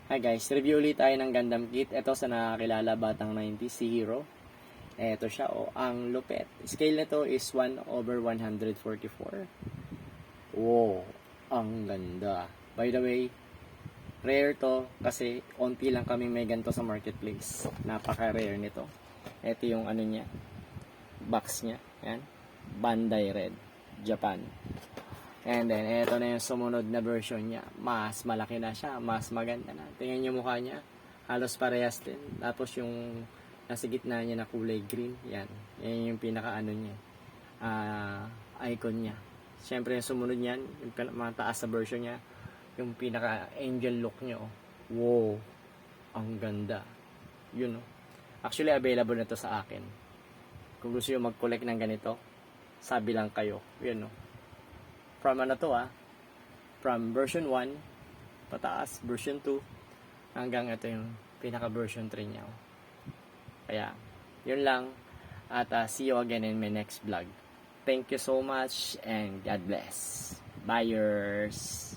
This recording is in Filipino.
Hi guys, review ulit tayo ng Gundam kit. Ito sa nakakilala batang 90 si Hero. Ito siya ang lupet. Scale nito is 1/144. Wow, ang ganda. By the way, rare to kasi onti lang kaming may ganito sa marketplace. Napaka-rare nito. Ito yung ano niya, box niya. Yan. Bandai Red, Japan. And then, eto na yung sumunod na version niya. Mas malaki na siya. Mas maganda na. Tingnan yung mukha niya. Halos parehas din. Tapos yung nasa gitna niya na kulay green. Yan. Yan yung pinaka ano niya. Icon niya. Siyempre yung sumunod niyan, yung mataas sa version niya, yung pinaka angel look niya. Oh. Wow. Ang ganda. Yun oh. Actually, available na to sa akin. Kung gusto nyo mag-collect ng ganito, sabi lang kayo. Yun oh. From ano to from version 1 pataas, version 2 hanggang ito yung pinaka version 3 niya. Kaya yun lang at see you again in my next vlog. Thank you so much and God bless. Buyers.